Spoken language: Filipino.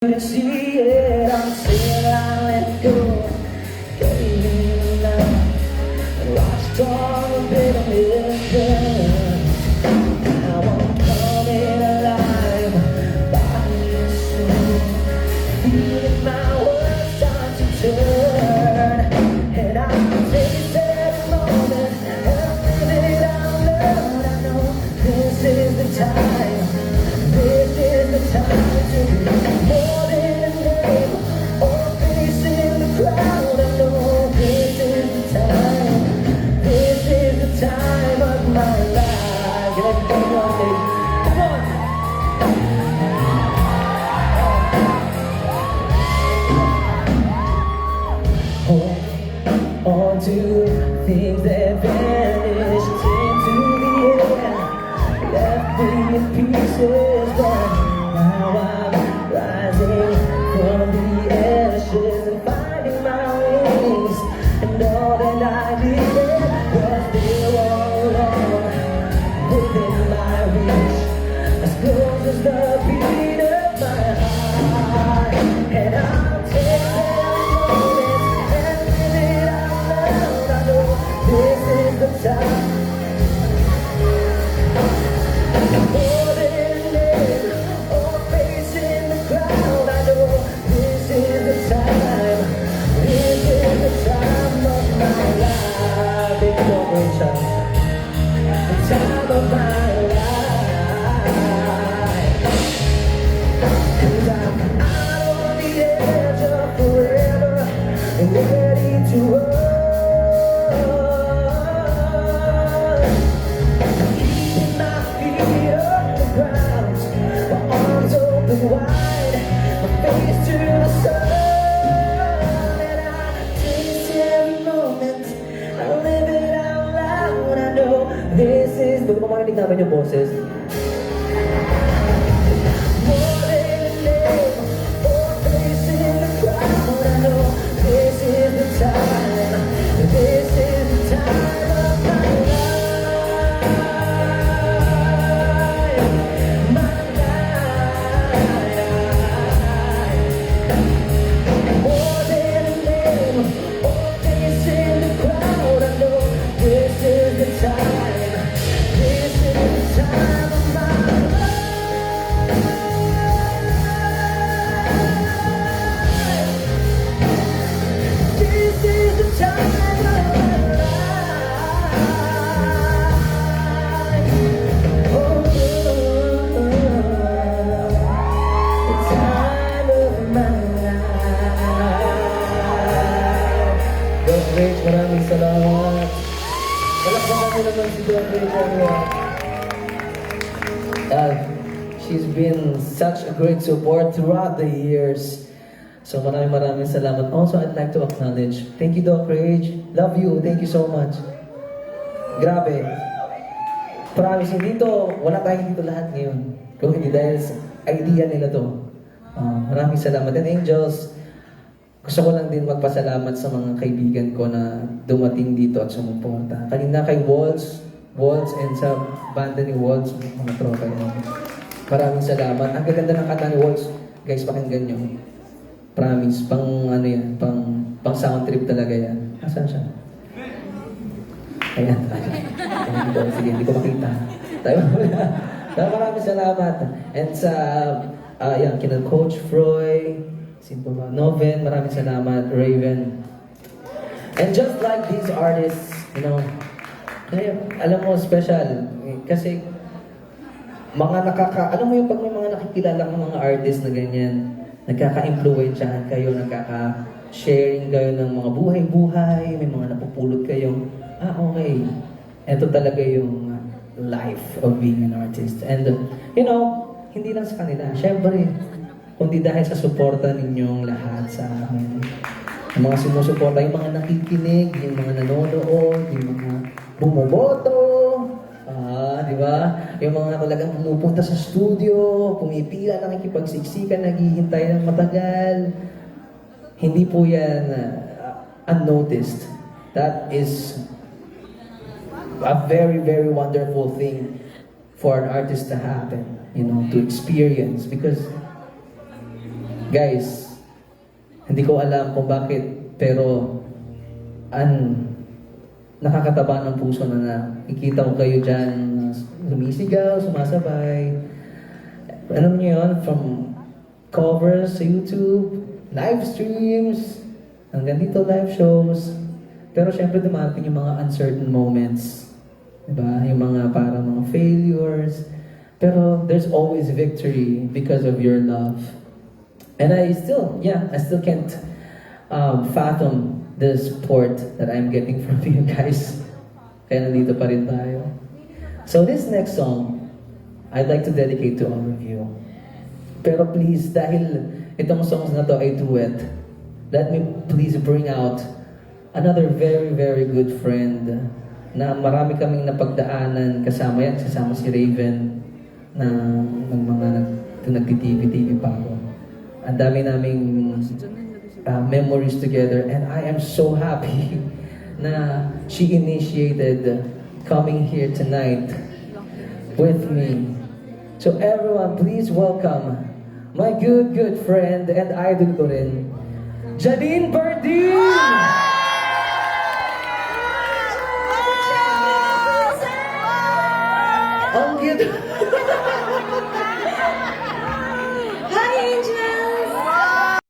To see it, I'm still I let go. Gave in love, lost all a bit of wisdom. Now I'm coming alive, body and soul. Feeling my world start to turn, and I'm tasting every moment and living it out loud. I know this is the time. This is the time to be more than a name or a face in the crowd. I know this is the time. This is the time of my life. Get everybody on me. Come on. Hold on to things that vanish into the air. Left me in pieces, but now I'm rising from the ashes and finding my wings. And all that I needed was still all along within my reach, as close as the beat of my heart. And I'll take every moment and live it out loud. I know this is the time. More than a name or a face in the crowd, I know this is the time. This is the time of my life. Big celebration. The time of my life. 'Cause I'm out on the edge of forever and ready to run. Keeping my feet off the ground, my arms open wide, my face to the sun. And I taste every moment, I live it out loud. I know this is. Pwede mo marinig namin yung boses. More than a name or a face in the crowd, I know this is the time. This is the time of my life. My life. More than a name or a face in the crowd, I know this is the time. This is the time of my life. This is the time of my life. Oh, the time of my life. Doc Rage, maraming salamat. Palakpakan mo naman si Doc Rage, everyone. She's been such a great support throughout the years. So maraming salamat. Also, I'd like to acknowledge, thank you Doc Rage. Love you. Thank you so much. Grabe. Promise, dito, wala tayong dito lahat ngayon. Kung hindi dahil sa idea nila to. Maraming salamat. And Angels, gusto ko lang din magpasalamat sa mga kaibigan ko na dumating dito at sumuporta. Kanina kay Waltz and sa banda ni Waltz, mga tropa yun. Maraming salamat. Ang gaganda ng kanta ni Waltz. Guys, pakinggan nyo. Promise, pang ano yan, pang sound trip talaga yan. Asan siya? Ayan, sige, hindi ko makita. Tayo maraming salamat. And sa, yan, kina Coach Froy, sino ba? Noven, maraming salamat. Raven. And just like these artists, you know, alam mo, special. Kasi, alam mo yung pag may mga nakikilala kang mga artist na ganyan, nagkaka-influensyahan kayo, nagkaka-sharing kayo ng mga buhay-buhay, may mga napupulot kayo. Okay. Ito talaga yung life of being an artist. And, you know, hindi lang sa kanila. Siyempre, kundi dahil sa suporta ninyong lahat sa amin. Yung mga sumusuporta, yung mga nakikinig, yung mga nanonood, yung mga bumoboto, di ba? Yung mga talagang pumupunta sa studio, pumipila, nakikipagsiksikan, naghihintay ng matagal. Hindi po yan unnoticed. That is a very, very wonderful thing for an artist to happen, you know, to experience. Because Guys, hindi ko alam kung bakit, pero nakakataba ng puso na nakikita ko kayo dyan, sumisigaw, sumasabay. Alam niyo yun, from covers sa YouTube, live streams, hanggang dito live shows. Pero syempre dumating yung mga uncertain moments. Diba? Yung mga parang mga failures. Pero there's always victory because of your love. And I still can't fathom the support that I'm getting from you guys. Kaya nandito pa rin tayo. So this next song, I'd like to dedicate to all of you. Pero please, dahil itong songs na to ay duet, let me please bring out another very, very good friend na marami kaming napagdaanan kasama yan, kasama si Raven na ng mga nagti-TV pa ako. Ang dami naming memories together, and I am so happy na she initiated coming here tonight with me. So everyone, please welcome my good friend and idol ko rin, Janine Bardeen! Ang cute!